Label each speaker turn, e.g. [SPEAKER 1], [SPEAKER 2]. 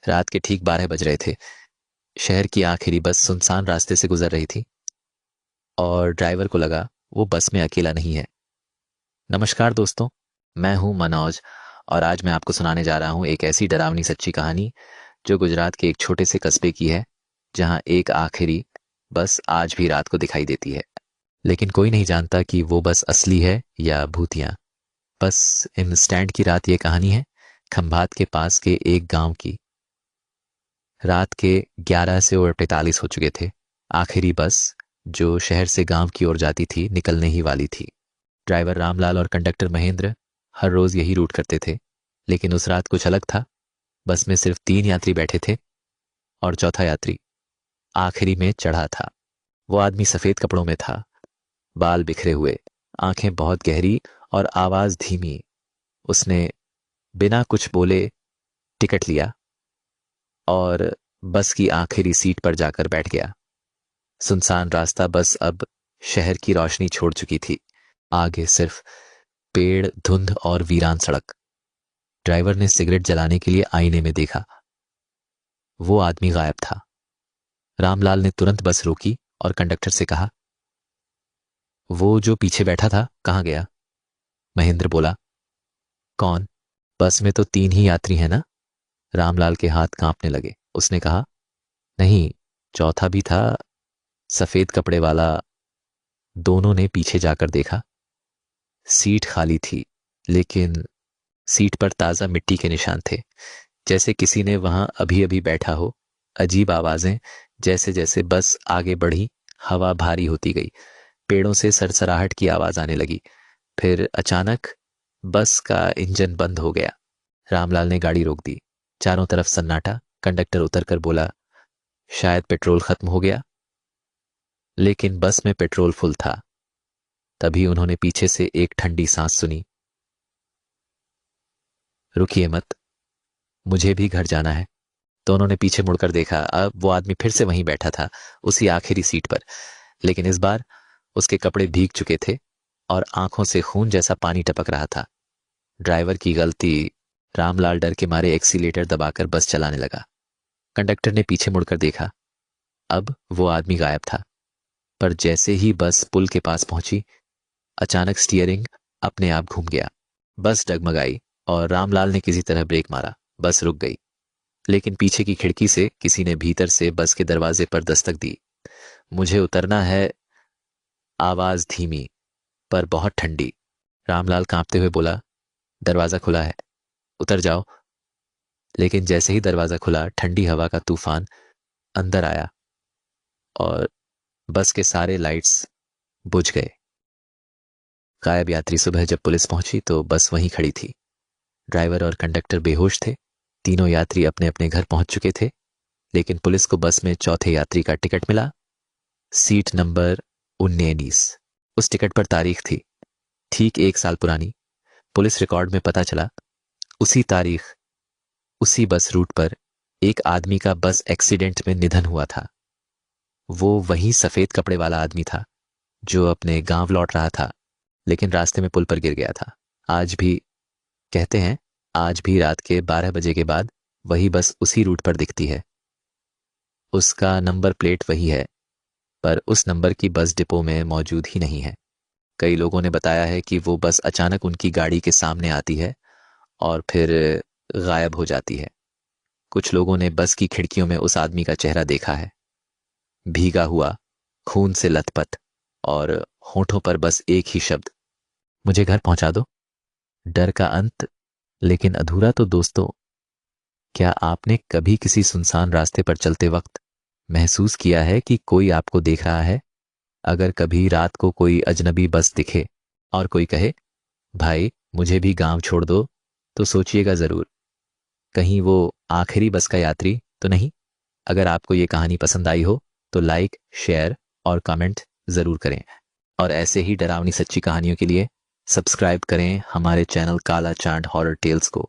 [SPEAKER 1] रात के ठीक 12 बज रहे थे। शहर की आखिरी बस सुनसान रास्ते से गुजर रही थी और ड्राइवर को लगा वो बस में अकेला नहीं है। नमस्कार दोस्तों, मैं हूं मनोज और आज मैं आपको सुनाने जा रहा हूं एक ऐसी डरावनी सच्ची कहानी जो गुजरात के एक छोटे से कस्बे की है, जहां एक आखिरी बस आज भी रात को दिखाई देती है। लेकिन कोई नहीं जानता कि वो बस असली है या भूतिया। बस इन स्टैंड की रात ये कहानी है खंभात के पास के एक गांव की। रात के 11 से और 45 हो चुके थे। आखिरी बस जो शहर से गांव की ओर जाती थी निकलने ही वाली थी। ड्राइवर रामलाल और कंडक्टर महेंद्र हर रोज यही रूट करते थे, लेकिन उस रात कुछ अलग था। बस में सिर्फ 3 यात्री बैठे थे और चौथा यात्री आखिरी में चढ़ा था। वो आदमी सफेद कपड़ों में था, बाल बिखरे हुए, आंखें बहुत गहरी और आवाज धीमी। उसने बिना कुछ बोले टिकट लिया और बस की आखिरी सीट पर जाकर बैठ गया। सुनसान रास्ता बस अब शहर की रोशनी छोड़ चुकी थी। आगे सिर्फ पेड़, धुंध और वीरान सड़क। ड्राइवर ने सिगरेट जलाने के लिए आईने में देखा। वो आदमी गायब था। रामलाल ने तुरंत बस रोकी और कंडक्टर से कहा, वो जो पीछे बैठा था कहाँ गया? महेंद्र बोला, कौन? बस में तो 3 ही यात्री हैं ना? रामलाल के हाथ कांपने लगे। उसने कहा, नहीं, चौथा भी था, सफेद कपड़े वाला। दोनों ने पीछे जाकर देखा। सीट खाली थी, लेकिन सीट पर ताजा मिट्टी के निशान थे, जैसे किसी ने वहां अभी अभी बैठा हो। अजीब आवाजें। जैसे जैसे बस आगे बढ़ी, हवा भारी होती गई। पेड़ों से सरसराहट की आवाज आने लगी। फिर अचानक बस का इंजन बंद हो गया। रामलाल ने गाड़ी रोक दी। चारों तरफ सन्नाटा। कंडक्टर उतरकर बोला, शायद पेट्रोल खत्म हो गया। लेकिन बस में पेट्रोल फुल था। तभी उन्होंने पीछे से एक ठंडी सांस सुनी। रुकिए मत, मुझे भी घर जाना है। तो उन्होंने पीछे मुड़कर देखा। अब वो आदमी फिर से वहीं बैठा था, उसी आखिरी सीट पर। लेकिन इस बार उसके कपड़े भीग चुके थे और आंखों से खून जैसा पानी टपक रहा था। ड्राइवर की गलती। रामलाल डर के मारे एक्सीलेटर दबाकर बस चलाने लगा। कंडक्टर ने पीछे मुड़कर देखा। अब वो आदमी गायब था। पर जैसे ही बस पुल के पास पहुंची, अचानक स्टीयरिंग अपने आप घूम गया। बस डगमगाई और रामलाल ने किसी तरह ब्रेक मारा। बस रुक गई। लेकिन पीछे की खिड़की से किसी ने भीतर से बस के दरवाजे पर दस्तक दी। मुझे उतरना है, आवाज धीमी पर बहुत ठंडी। रामलाल कांपते हुए बोला, दरवाजा खुला है, उतर जाओ। लेकिन जैसे ही दरवाजा खुला, ठंडी हवा का तूफान अंदर आया और बस के सारे लाइट्स बुझ गए। गायब यात्री। सुबह जब पुलिस पहुंची तो बस वहीं खड़ी थी। ड्राइवर और कंडक्टर बेहोश थे। तीनों यात्री अपने अपने घर पहुंच चुके थे। लेकिन पुलिस को बस में चौथे यात्री का टिकट मिला, सीट नंबर 19। उस टिकट पर तारीख थी ठीक 1 साल पुरानी। पुलिस रिकॉर्ड में पता चला, उसी तारीख, उसी बस रूट पर एक आदमी का बस एक्सीडेंट में निधन हुआ था। वो वही सफेद कपड़े वाला आदमी था जो अपने गांव लौट रहा था, लेकिन रास्ते में पुल पर गिर गया था। आज भी कहते हैं, आज भी रात के 12 बजे के बाद वही बस उसी रूट पर दिखती है। उसका नंबर प्लेट वही है, पर उस नंबर की बस डिपो में मौजूद ही नहीं है। कई लोगों ने बताया है कि वो बस अचानक उनकी गाड़ी के सामने आती है और फिर गायब हो जाती है। कुछ लोगों ने बस की खिड़कियों में उस आदमी का चेहरा देखा है, भीगा हुआ, खून से लथपथ, और होठों पर बस एक ही शब्द, मुझे घर पहुंचा दो। डर का अंत, लेकिन अधूरा तो दोस्तों। क्या आपने कभी किसी सुनसान रास्ते पर चलते वक्त महसूस किया है कि कोई आपको देख रहा है? अगर कभी रात को कोई अजनबी बस दिखे और कोई कहे, भाई मुझे भी गांव छोड़ दो, तो सोचिएगा जरूर, कहीं वो आखिरी बस का यात्री तो नहीं। अगर आपको ये कहानी पसंद आई हो तो लाइक, शेयर और कमेंट जरूर करें। और ऐसे ही डरावनी सच्ची कहानियों के लिए सब्सक्राइब करें हमारे चैनल काला चांद हॉरर टेल्स को।